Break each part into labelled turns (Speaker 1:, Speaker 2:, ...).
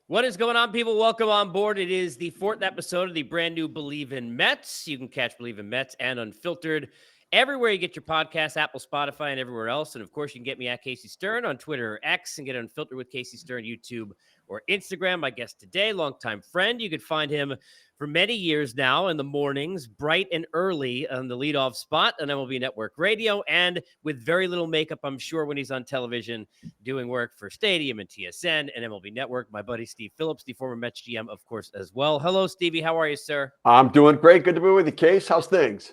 Speaker 1: What is going on, people? Welcome on board. It is the fourth episode of the brand new Bleav in Mets. You can catch Bleav in Mets and Unfiltered everywhere you get your podcasts, Apple, Spotify, and everywhere else. And of course, you can get me at Casey Stern on Twitter or X and get Unfiltered with Casey Stern, YouTube or Instagram. My guest today, longtime friend. You could find him for many years now in the mornings, bright and early on the leadoff spot on MLB Network Radio, and with very little makeup, I'm sure, when he's on television doing work for Stadium and TSN and MLB Network. My buddy Steve Phillips, the former Mets GM, of course, as well. Hello, Stevie. How are you, sir?
Speaker 2: I'm doing great. Good to be with you, Case. How's things?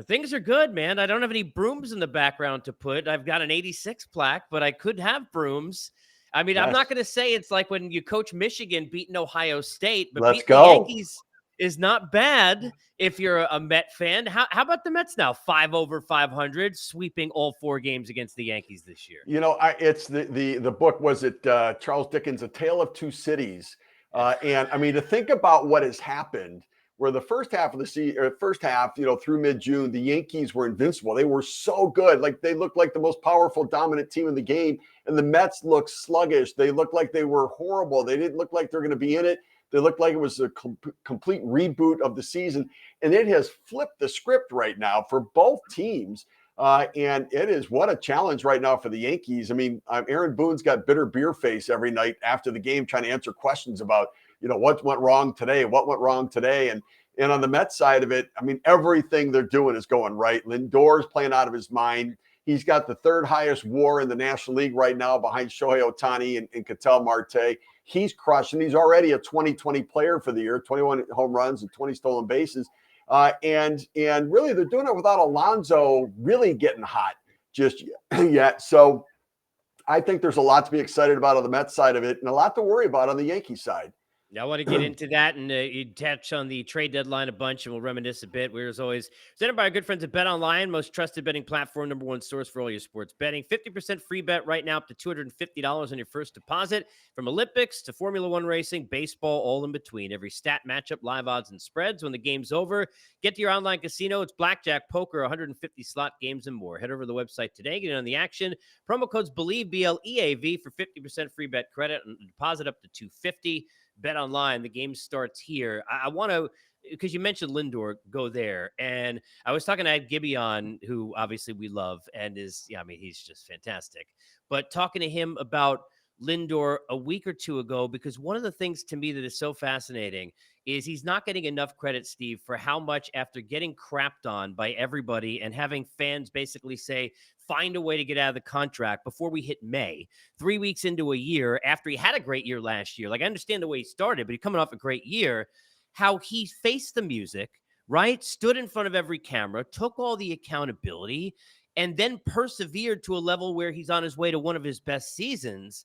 Speaker 1: Things are good, man. I don't have any brooms in the background to put. I've got an 86 plaque, but I could have brooms. I mean, yes. I'm not going to say it's like when you coach Michigan beating Ohio State, but beating the Yankees is not bad if you're a Met fan. How about the Mets now? 5 over 500, sweeping all 4 games against the Yankees this year.
Speaker 2: You know, it's the book, was it Charles Dickens' A Tale of Two Cities? And I mean, to think about what has happened, where the first half of the season, through mid-June, the Yankees were invincible. They were so good. Like, they looked like the most powerful, dominant team in the game. And the Mets looked sluggish. They looked like they were horrible. They didn't look like they're going to be in it. They looked like it was a complete reboot of the season. And it has flipped the script right now for both teams. And it is, what a challenge right now for the Yankees. I mean, Aaron Boone's got bitter beer face every night after the game, trying to answer questions about, what went wrong today, And on the Mets side of it, I mean, everything they're doing is going right. Lindor's playing out of his mind. He's got the third highest WAR in the National League right now, behind Shohei Ohtani and Ketel Marte. He's crushing. He's already a 2020 player for the year, 21 home runs and 20 stolen bases. And really, they're doing it without Alonso really getting hot just yet. So I think there's a lot to be excited about on the Mets side of it and a lot to worry about on the Yankees side.
Speaker 1: I want to get into that, and you touch on the trade deadline a bunch, and we'll reminisce a bit. We're, as always, presented by our good friends at BetOnline, most trusted betting platform, #1 source for all your sports betting. 50% free bet right now, up to $250 on your first deposit. From Olympics to Formula One racing, baseball, all in between. Every stat, matchup, live odds, and spreads. When the game's over, get to your online casino. It's blackjack, poker, 150 slot games, and more. Head over to the website today. Get in on the action. Promo code's Bleav, BLEAV, for 50% free bet credit and deposit up to $250. BetOnline, the game starts here. I want to, because you mentioned Lindor, go there. And I was talking to Ed Gibby on, who obviously we love and is, he's just fantastic. But talking to him about Lindor a week or two ago, because one of the things to me that is so fascinating is he's not getting enough credit, Steve, for how much, after getting crapped on by everybody and having fans basically say, find a way to get out of the contract before we hit May, 3 weeks into a year after he had a great year last year. Like, I understand the way he started, but he's coming off a great year, how he faced the music, right? Stood in front of every camera, took all the accountability, and then persevered to a level where he's on his way to one of his best seasons.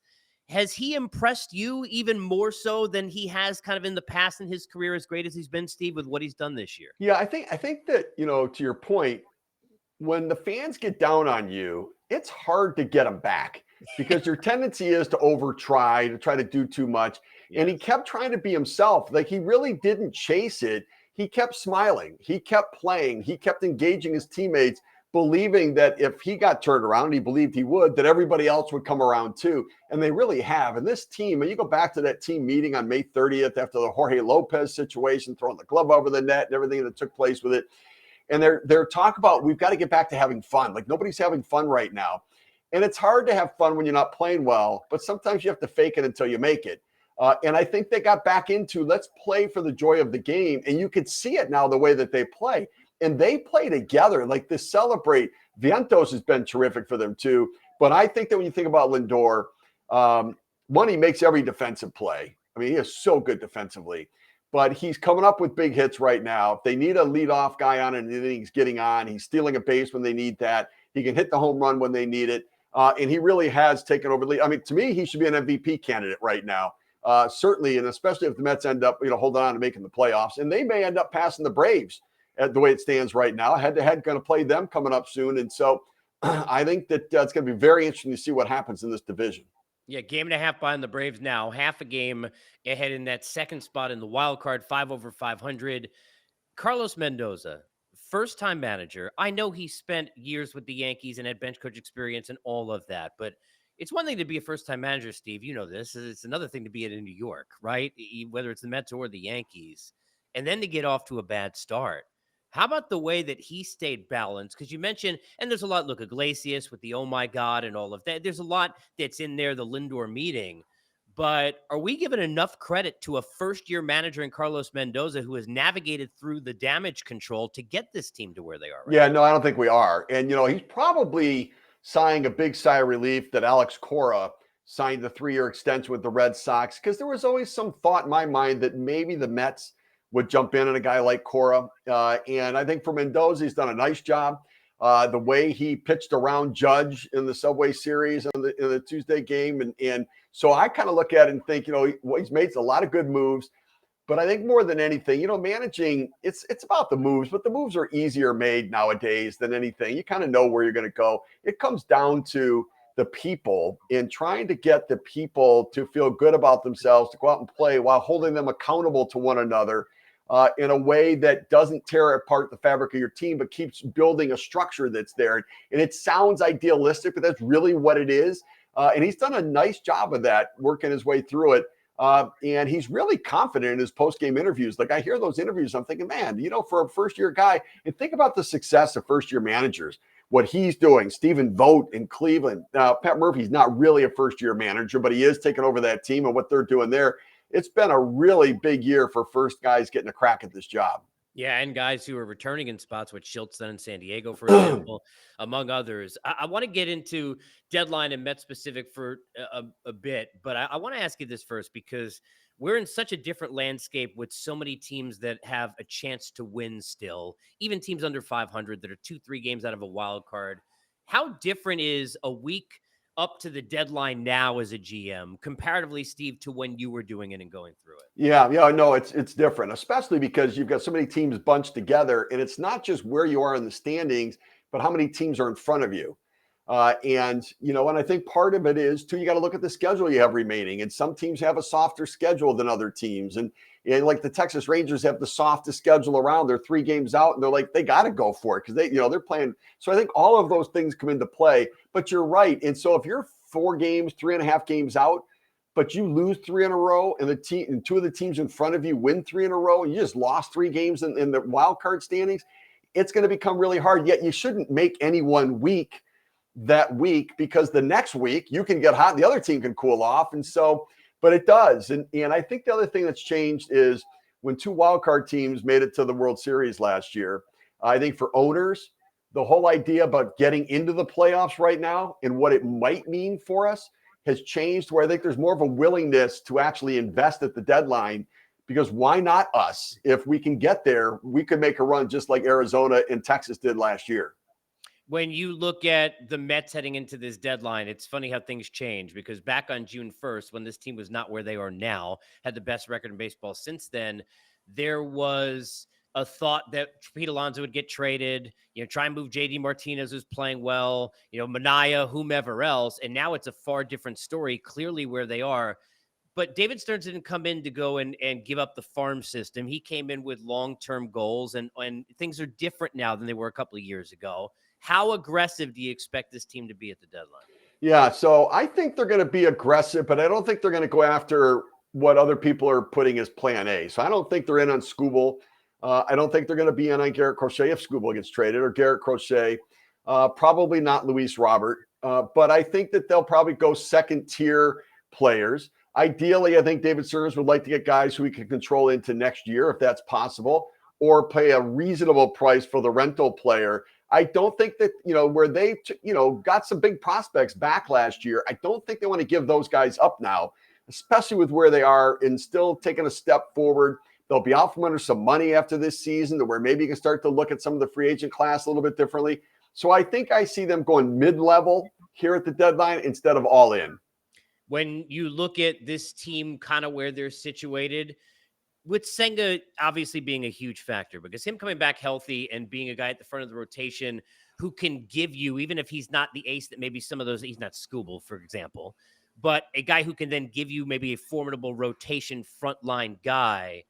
Speaker 1: Has he impressed you even more so than he has kind of in the past in his career, as great as he's been, Steve, with what he's done this year?
Speaker 2: Yeah, I think that, to your point, when the fans get down on you, it's hard to get them back because your tendency is to try to do too much. Yes. And he kept trying to be himself. Like, he really didn't chase it. He kept smiling. He kept playing. He kept engaging his teammates, believing that if he got turned around, he believed he would, that everybody else would come around too. And they really have. And this team, and you go back to that team meeting on May 30th after the Jorge Lopez situation, throwing the glove over the net and everything that took place with it. And they're talking about, we've got to get back to having fun. Like, nobody's having fun right now. And it's hard to have fun when you're not playing well, but sometimes you have to fake it until you make it. And I think they got back into, let's play for the joy of the game. And you could see it now, the way that they play. And they play together, like, this celebrate. Vientos has been terrific for them too. But I think that when you think about Lindor, one, he makes every defensive play. I mean, he is so good defensively. But he's coming up with big hits right now. If they need a leadoff guy on and he's getting on, he's stealing a base when they need that. He can hit the home run when they need it. And he really has taken over the lead. I mean, to me, he should be an MVP candidate right now. Certainly, and especially if the Mets end up, holding on to making the playoffs. And they may end up passing the Braves at the way it stands right now. Head-to-head, going to play them coming up soon. And so I think that it's going to be very interesting to see what happens in this division.
Speaker 1: Yeah, game and a half behind the Braves now, half a game ahead in that second spot in the wild card, 5 over 500. Carlos Mendoza, first-time manager. I know he spent years with the Yankees and had bench coach experience and all of that, but It's one thing to be a first-time manager, Steve. You know this. It's another thing to be in New York, right? Whether it's the Mets or the Yankees, and then to get off to a bad start. How about the way that he stayed balanced? Because you mentioned, and there's a lot. Look, Iglesias with the "Oh my God" and all of that. There's a lot that's in there. The Lindor meeting, but are we giving enough credit to a first-year manager in Carlos Mendoza who has navigated through the damage control to get this team to where they are right
Speaker 2: Yeah,
Speaker 1: now?
Speaker 2: no, I don't think we are. And, he's probably sighing a big sigh of relief that Alex Cora signed the 3-year extension with the Red Sox, because there was always some thought in my mind that maybe the Mets would jump in on a guy like Cora. And I think for Mendoza, he's done a nice job. The way he pitched around Judge in the Subway Series in the Tuesday game. And so I kind of look at it and think, he's made a lot of good moves. But I think more than anything, managing, it's about the moves, but the moves are easier made nowadays than anything. You kind of know where you're going to go. It comes down to the people and trying to get the people to feel good about themselves, to go out and play while holding them accountable to one another in a way that doesn't tear apart the fabric of your team, but keeps building a structure that's there. And it sounds idealistic, but that's really what it is. And he's done a nice job of that, working his way through it. And he's really confident in his post-game interviews. Like, I hear those interviews, I'm thinking, man, for a first-year guy, and think about the success of first-year managers, what he's doing. Stephen Vogt in Cleveland. Now, Pat Murphy's not really a first-year manager, but he is taking over that team and what they're doing there. It's been a really big year for first guys getting a crack at this job.
Speaker 1: Yeah, and guys who are returning in spots with Schultz in San Diego, for example, among others. I want to get into deadline and Met specific for a bit, but I want to ask you this first, because we're in such a different landscape with so many teams that have a chance to win still, even teams under 500 that are 2-3 games out of a wild card. How different is a week up to the deadline now as a GM, comparatively, Steve, to when you were doing it and going through it?
Speaker 2: Yeah, no, it's different, especially because you've got so many teams bunched together, and it's not just where you are in the standings, but how many teams are in front of you. And I think part of it is too, you got to look at the schedule you have remaining, and some teams have a softer schedule than other teams, and like the Texas Rangers have the softest schedule around. They're 3 games out, and they're like, they got to go for it because they're playing. So I think all of those things come into play. But you're right, and so if you're 4 games, 3.5 games out, but you lose 3 in a row, and the team and 2 of the teams in front of you win 3 in a row, and you just lost 3 games in the wild card standings, it's going to become really hard. Yet you shouldn't make any one week that week, because the next week you can get hot and the other team can cool off. And so, but it does. And I think the other thing that's changed is when 2 wildcard teams made it to the World Series last year, I think for owners, the whole idea about getting into the playoffs right now and what it might mean for us has changed, where I think there's more of a willingness to actually invest at the deadline, because why not us? If we can get there, we could make a run just like Arizona and Texas did last year.
Speaker 1: When you look at the Mets heading into this deadline, it's funny how things change, because back on June 1st, when this team was not where they are now, had the best record in baseball since then, there was a thought that Pete Alonso would get traded, try and move JD Martinez, who's playing well, Manaea, whomever else. And now it's a far different story, clearly where they are. But David Stearns didn't come in to go and give up the farm system. He came in with long-term goals, and things are different now than they were a couple of years ago. How aggressive do you expect this team to be at the deadline?
Speaker 2: Yeah, so I think they're going to be aggressive, but I don't think they're going to go after what other people are putting as plan A. So I don't think they're in on Skubal. I don't think they're going to be in on Garrett Crochet if Skubal gets traded, or Garrett Crochet. Probably not Luis Robert. But I think that they'll probably go second-tier players. Ideally, I think David Stearns would like to get guys who he can control into next year, if that's possible, or pay a reasonable price for the rental player. I don't think that, where they, got some big prospects back last year, I don't think they want to give those guys up now, especially with where they are and still taking a step forward. They'll be out from under some money after this season, to where maybe you can start to look at some of the free agent class a little bit differently. So I think I see them going mid-level here at the deadline instead of all in.
Speaker 1: When you look at this team, kind of where they're situated, with Senga obviously being a huge factor, because him coming back healthy and being a guy at the front of the rotation who can give you, even if he's not the ace that maybe some of those, he's not Skubal, for example, but a guy who can then give you maybe a formidable rotation frontline guy.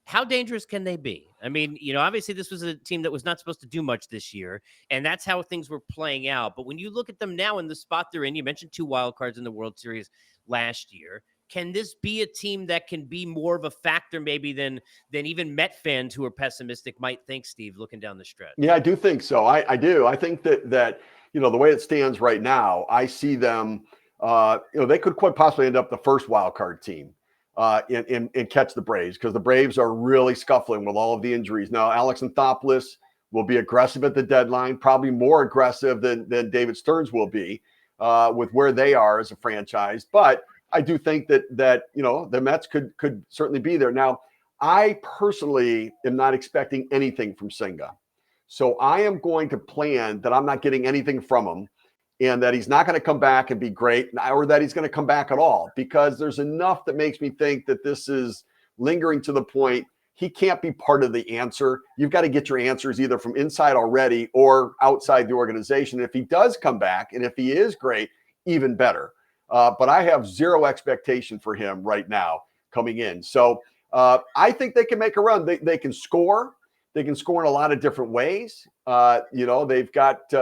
Speaker 1: How dangerous can they be? I mean, obviously this was a team that was not supposed to do much this year, and that's how things were playing out. But when you look at them now in the spot they're in, you mentioned 2 wild cards in the World Series last year. Can this be a team that can be more of a factor maybe than even Met fans who are pessimistic might think, Steve, looking down the stretch?
Speaker 2: Yeah, I do think so. I do. I think that the way it stands right now, I see them. They could quite possibly end up the first wild card team and catch the Braves, because the Braves are really scuffling with all of the injuries now. Alex Anthopoulos will be aggressive at the deadline, probably more aggressive than David Stearns will be with where they are as a franchise. But I do think that the Mets could certainly be there. Now, I personally am not expecting anything from Senga. So I am going to plan that I'm not getting anything from him, and that he's not going to come back and be great, or that he's going to come back at all, because there's enough that makes me think that this is lingering to the point he can't be part of the answer. You've got to get your answers either from inside already or outside the organization. If he does come back, and if he is great, even better. But I have zero expectation for him right now coming in. So I think they can make a run. They can score. They can score in a lot of different ways. They've got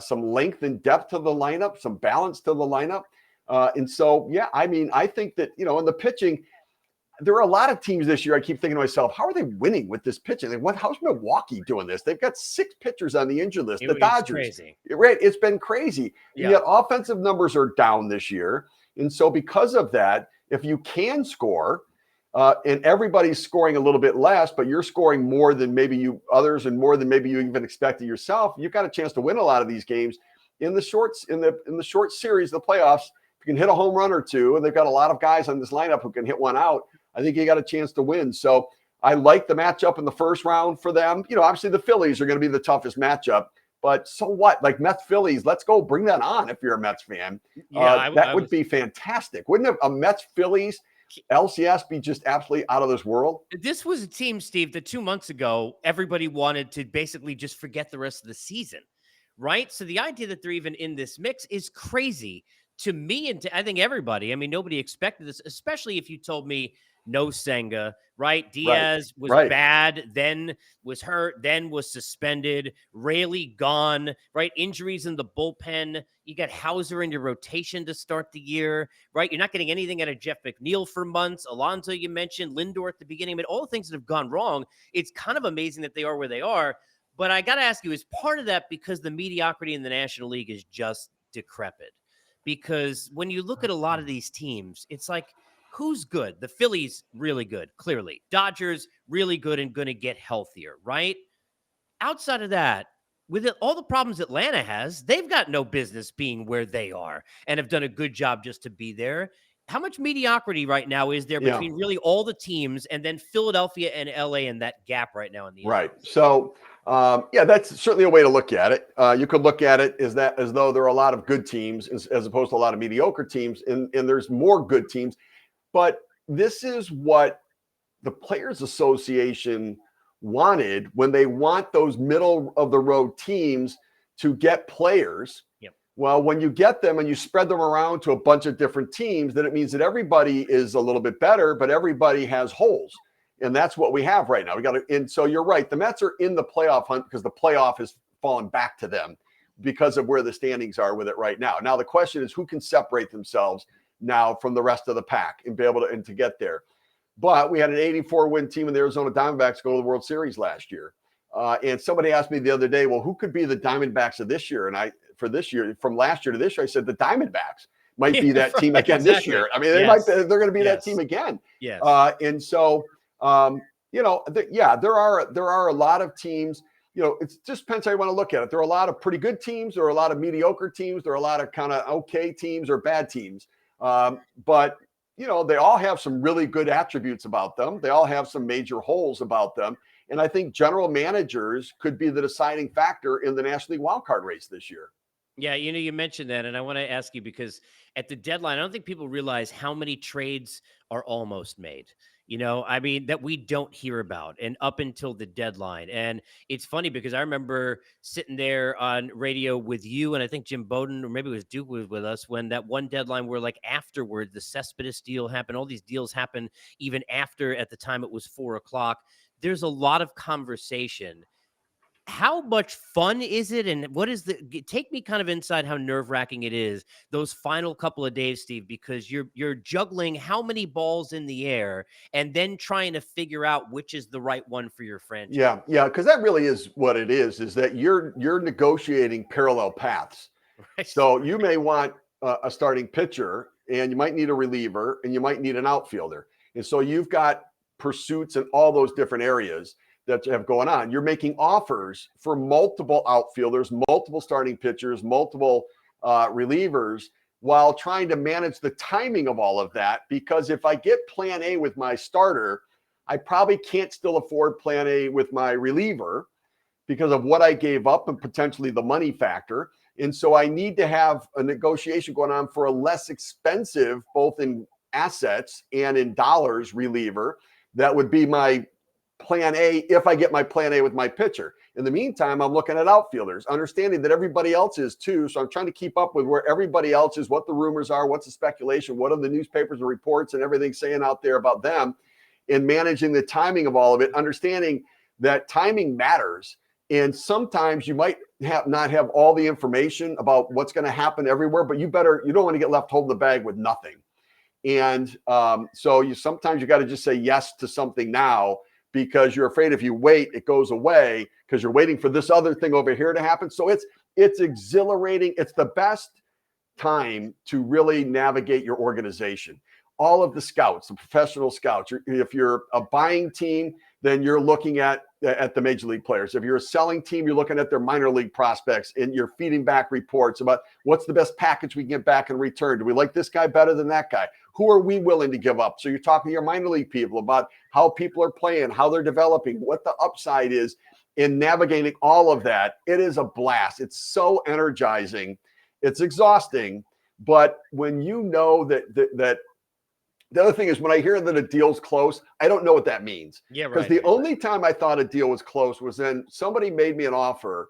Speaker 2: some length and depth to the lineup, some balance to the lineup. And so, yeah, I mean, I think that, in the pitching, there are a lot of teams this year. I keep thinking to myself, how are they winning with this pitching? How's Milwaukee doing this? They've got 6 pitchers on the injured list. The Dodgers,
Speaker 1: crazy.
Speaker 2: Right? It's been crazy. Yeah. And yet offensive numbers are down this year. And so because of that, if you can score, and everybody's scoring a little bit less, but you're scoring more than maybe others, and more than maybe you even expected yourself, you've got a chance to win a lot of these games in the short series, the playoffs. If you can hit a home run or two, and they've got a lot of guys on this lineup who can hit one out, I think you got a chance to win. So I like the matchup in the first round for them. Obviously the Phillies are going to be the toughest matchup, but so what? Like Mets Phillies, let's go, bring that on if you're a Mets fan. Yeah, that would be fantastic. Wouldn't a Mets Phillies LCS be just absolutely out of this world?
Speaker 1: This was a team, Steve, that 2 months ago, everybody wanted to basically just forget the rest of the season, right? So the idea that they're even in this mix is crazy to me, and to, I think, everybody. I mean, nobody expected this, especially if you told me no Senga, right? Diaz was bad, then was hurt, then was suspended. Raley gone, right? Injuries in the bullpen. You got Hauser in your rotation to start the year, right? You're not getting anything out of Jeff McNeil for months. Alonso, you mentioned, Lindor at the beginning. I mean, all the things that have gone wrong. It's kind of amazing that they are where they are. But I got to ask you, is part of that because the mediocrity in the National League is just decrepit? Because when you look at a lot of these teams, it's like, who's good? The Phillies, really good, clearly. Dodgers, really good and going to get healthier, right? Outside of that, with all the problems Atlanta has, they've got no business being where they are and have done a good job just to be there. How much mediocrity right now is there between really all the teams and then Philadelphia and LA and that gap right now in the
Speaker 2: right? So, that's certainly a way to look at it. You could look at it as though there are a lot of good teams as opposed to a lot of mediocre teams, and there's more good teams. But this is what the Players Association wanted when they want those middle of the road teams to get players.
Speaker 1: Yep.
Speaker 2: Well, when you get them and you spread them around to a bunch of different teams, then it means that everybody is a little bit better, but everybody has holes. And that's what we have right now. And so you're right. The Mets are in the playoff hunt because the playoff has fallen back to them because of where the standings are with it right now. Now, the question is who can separate themselves now from the rest of the pack and be able to get there. But we had an 84-win team in the Arizona Diamondbacks go to the World Series last year. And somebody asked me the other day, well, who could be the Diamondbacks of this year? And from last year to this year, I said the Diamondbacks might be that team again this year. I mean, they're going to be that team again.
Speaker 1: Yes.
Speaker 2: And so, there are a lot of teams. It just depends how you want to look at it. There are a lot of pretty good teams. There are a lot of mediocre teams. There are a lot of kind of okay teams or bad teams. But they all have some really good attributes about them. They all have some major holes about them. And I think general managers could be the deciding factor in the National League wildcard race this year.
Speaker 1: Yeah, you mentioned that, and I want to ask you because at the deadline, I don't think people realize how many trades are almost made. I mean, that we don't hear about and up until the deadline. And it's funny because I remember sitting there on radio with you and I think Jim Bowden, or maybe it was Duke was with us when that one deadline where like afterwards, the Cespedes deal happened. All these deals happen even after at the time it was 4 o'clock. There's a lot of conversation. How much fun is it? And what is take me kind of inside how nerve wracking it is those final couple of days, Steve, because you're juggling how many balls in the air and then trying to figure out which is the right one for your franchise.
Speaker 2: Yeah, because that really is what it is that you're negotiating parallel paths.
Speaker 1: Right.
Speaker 2: So you may want a starting pitcher, and you might need a reliever, and you might need an outfielder. And so you've got pursuits in all those different areas that you have going on. You're making offers for multiple outfielders, multiple starting pitchers, multiple relievers, while trying to manage the timing of all of that. Because if I get plan A with my starter, I probably can't still afford plan A with my reliever because of what I gave up and potentially the money factor. And so I need to have a negotiation going on for a less expensive, both in assets and in dollars, reliever. That would be my plan A if I get my plan A with my pitcher. In the meantime, I'm looking at outfielders, understanding that everybody else is too. So I'm trying to keep up with where everybody else is, what the rumors are, what's the speculation, what are the newspapers and reports and everything saying out there about them, and managing the timing of all of it, understanding that timing matters. And sometimes you might not have all the information about what's going to happen everywhere, but you don't want to get left holding the bag with nothing. And so sometimes you got to just say yes to something now, because you're afraid if you wait, it goes away because you're waiting for this other thing over here to happen. So it's exhilarating. It's the best time to really navigate your organization. All of the scouts, the professional scouts, if you're a buying team, then you're looking at the major league players. If you're a selling team, you're looking at their minor league prospects and you're feeding back reports about what's the best package we can get back in return. Do we like this guy better than that guy? Who are we willing to give up? So you're talking to your minor league people about how people are playing, how they're developing, what the upside is in navigating all of that. It is a blast. It's so energizing. It's exhausting. But when you know that the other thing is, when I hear that a deal's close, I don't know what that means.
Speaker 1: Yeah, right.
Speaker 2: Because the only time I thought a deal was close was when somebody made me an offer.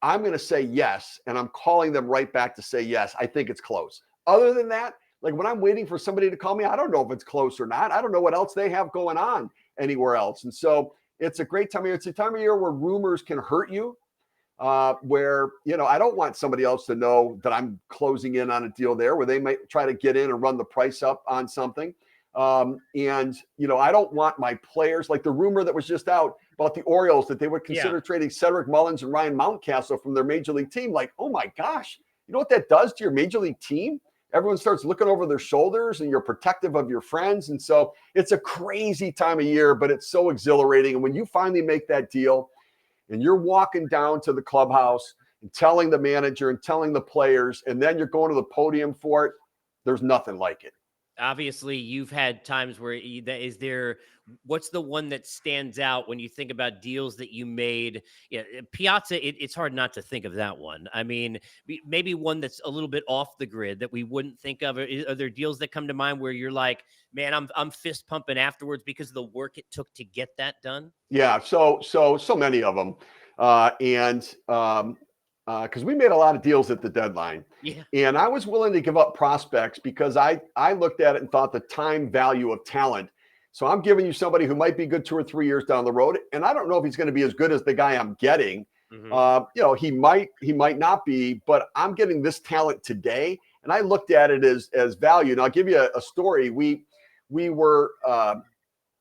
Speaker 2: I'm going to say yes, and I'm calling them right back to say yes. I think it's close. Other than that, like when I'm waiting for somebody to call me, I don't know if it's close or not. I don't know what else they have going on anywhere else. And so it's a great time of year. It's a time of year where rumors can hurt you. Where, I don't want somebody else to know that I'm closing in on a deal there where they might try to get in and run the price up on something. I don't want my players, like the rumor that was just out about the Orioles, that they would consider trading Cedric Mullins and Ryan Mountcastle from their major league team. Like, oh my gosh, you know what that does to your major league team? Everyone starts looking over their shoulders and you're protective of your friends. And so it's a crazy time of year, but it's so exhilarating. And when you finally make that deal, and you're walking down to the clubhouse and telling the manager and telling the players, and then you're going to the podium for it, there's nothing like it.
Speaker 1: Obviously, you've had times where what's the one that stands out when you think about deals that you made? Yeah, Piazza, it's hard not to think of that one. I mean, maybe one that's a little bit off the grid that we wouldn't think of. Are there deals that come to mind where you're like, man, I'm fist pumping afterwards because of the work it took to get that done?
Speaker 2: Yeah, so many of them. Because we made a lot of deals at the deadline.
Speaker 1: Yeah.
Speaker 2: And I was willing to give up prospects because I looked at it and thought the time value of talent. So I'm giving you somebody who might be good 2 or 3 years down the road. And I don't know if he's going to be as good as the guy I'm getting.
Speaker 1: Mm-hmm.
Speaker 2: He might not be, but I'm getting this talent today. And I looked at it as value. And I'll give you a story. We were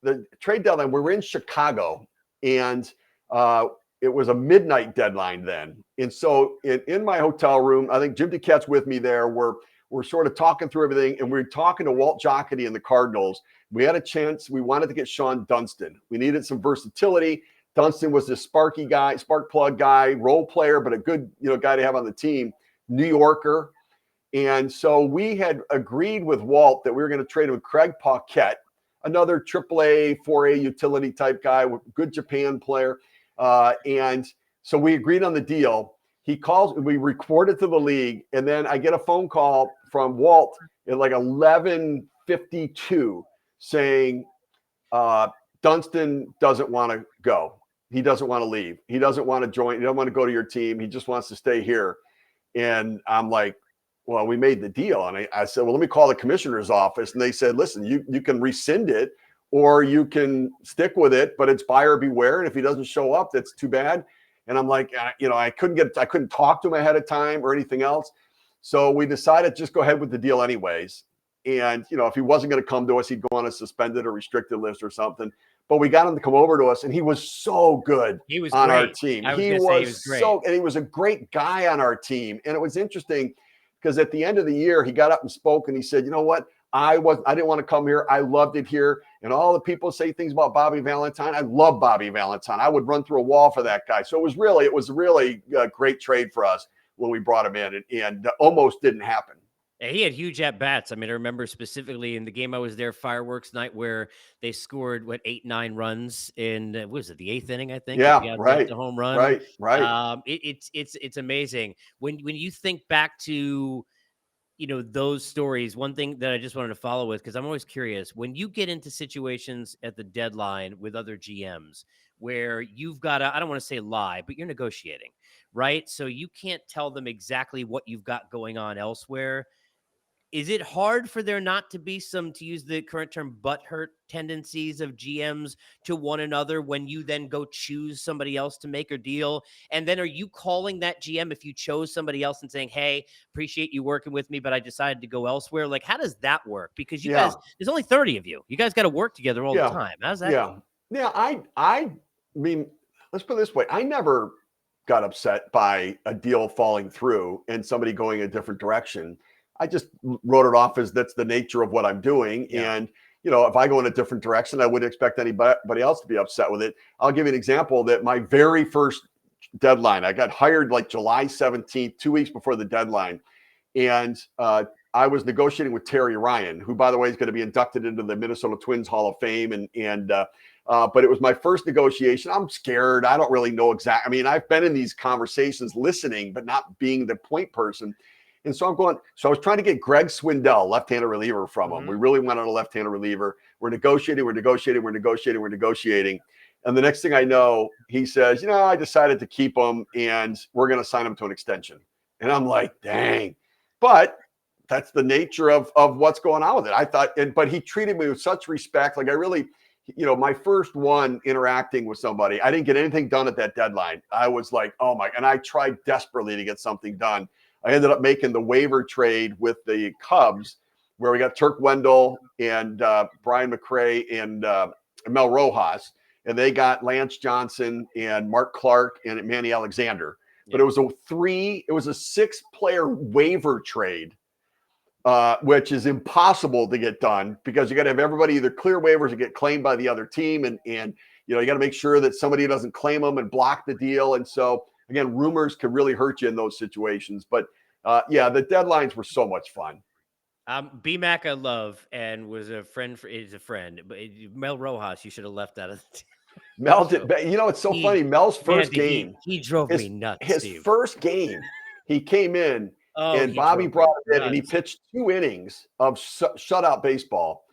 Speaker 2: the trade deadline. We were in Chicago, and it was a midnight deadline then. And so in my hotel room, I think Jim DeCat's with me there. We're sort of talking through everything, and we're talking to Walt Jocketty and the Cardinals. We had a chance. We wanted to get Sean Dunston. We needed some versatility. Dunston was this spark plug guy, role player, but a good guy to have on the team, New Yorker. And so we had agreed with Walt that we were going to trade him with Craig Paquette, another AAA, 4A utility type guy, good Japan player. And so we agreed on the deal. He calls, we recorded to the league, and then I get a phone call from Walt at like 11:52 saying, Dunston doesn't want to go. He doesn't want to leave. He doesn't want to join. He doesn't want to go to your team. He just wants to stay here. And I'm like, well, we made the deal. And I said, well, let me call the commissioner's office. And they said, listen, you can rescind it or you can stick with it, but it's buyer beware. And if he doesn't show up, that's too bad. And I'm like, I couldn't talk to him ahead of time or anything else. So we decided just go ahead with the deal anyways. And, if he wasn't going to come to us, he'd go on a suspended or restricted list or something. But we got him to come over to us, and he was so good on our team. He was great. And he was a great guy on our team. And it was interesting because at the end of the year, he got up and spoke, and he said, you know what? I didn't want to come here. I loved it here. And all the people say things about Bobby Valentine. I love Bobby Valentine. I would run through a wall for that guy. So it was really a great trade for us when we brought him in, and almost didn't happen.
Speaker 1: Yeah, he had huge at bats. I mean, I remember specifically in the game I was there, fireworks night, where they scored 8-9 runs in what was it, the 8th inning? I think.
Speaker 2: Yeah, right.
Speaker 1: The home run.
Speaker 2: Right.
Speaker 1: It's amazing when you think back to those stories. One thing that I just wanted to follow with, because I'm always curious, when you get into situations at the deadline with other GMs where you've got to, I don't want to say lie, but you're negotiating, right? So you can't tell them exactly what you've got going on elsewhere. Is it hard for there not to be some, to use the current term, butthurt tendencies of GMs to one another when you then go choose somebody else to make a deal? And then are you calling that GM if you chose somebody else and saying, hey, appreciate you working with me, but I decided to go elsewhere? Like, how does that work? Because you guys, there's only 30 of you. You guys got to work together all the time. How's that go?
Speaker 2: Yeah. I mean, let's put it this way. I never got upset by a deal falling through and somebody going a different direction. I just wrote it off as that's the nature of what I'm doing. Yeah. And, if I go in a different direction, I wouldn't expect anybody else to be upset with it. I'll give you an example that my very first deadline, I got hired like July 17th, 2 weeks before the deadline. And I was negotiating with Terry Ryan, who, by the way, is going to be inducted into the Minnesota Twins Hall of Fame. But it was my first negotiation. I'm scared. I don't really know exactly. I mean, I've been in these conversations listening, but not being the point person. And so I was trying to get Greg Swindell, left-handed reliever from him. We really went on a left-handed reliever. We're negotiating. And the next thing I know, he says, I decided to keep him and we're going to sign him to an extension. And I'm like, dang. But that's the nature of what's going on with it. I thought, but he treated me with such respect. Like I really, my first one interacting with somebody, I didn't get anything done at that deadline. I was like, oh my, and I tried desperately to get something done. I ended up making the waiver trade with the Cubs where we got Turk Wendell and Brian McRae and Mel Rojas, and they got Lance Johnson and Mark Clark and Manny Alexander. But it was a 6-player waiver trade, which is impossible to get done because you got to have everybody either clear waivers or get claimed by the other team. And you got to make sure that somebody doesn't claim them and block the deal. And so, again, rumors could really hurt you in those situations. But the deadlines were so much fun.
Speaker 1: BMAC I love and was a friend is a friend. But Mel Rojas, you should have left out of the team.
Speaker 2: Mel did. It's so funny. Mel's first game.
Speaker 1: He drove me nuts.
Speaker 2: His
Speaker 1: Steve.
Speaker 2: First game, he came in and Bobby brought him in and he pitched 2 innings of shutout baseball.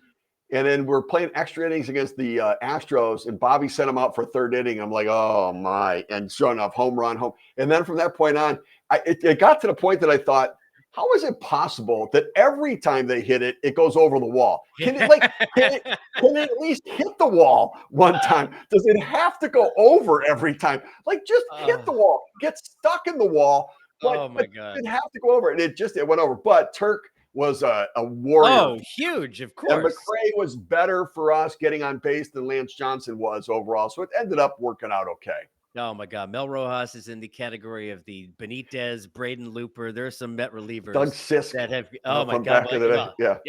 Speaker 2: And then we're playing extra innings against the Astros, and Bobby sent him out for 3rd inning. I'm like, oh my! And sure enough, home run, home. And then from that point on, it got to the point that I thought, how is it possible that every time they hit it, it goes over the wall? Can it at least hit the wall one time? Does it have to go over every time? Like just hit the wall, get stuck in the wall.
Speaker 1: But, my God!
Speaker 2: It have to go over, and it went over. But Turk was a warrior.
Speaker 1: Oh, huge, of course.
Speaker 2: And McRae was better for us getting on base than Lance Johnson was overall. So it ended up working out okay.
Speaker 1: Oh, my God. Mel Rojas is in the category of the Benitez, Braden Looper. There are some Met relievers.
Speaker 2: Doug Sisk.
Speaker 1: That have, oh, my God.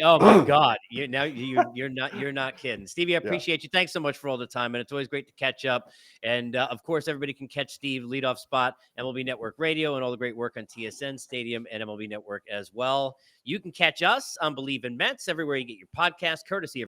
Speaker 1: Oh, my God. You're not kidding. Stevie, I appreciate you. Thanks so much for all the time. And it's always great to catch up. And, of course, everybody can catch Steve leadoff spot, MLB Network Radio, and all the great work on TSN Stadium and MLB Network as well. You can catch us on Bleav in Mets everywhere you get your podcast, courtesy of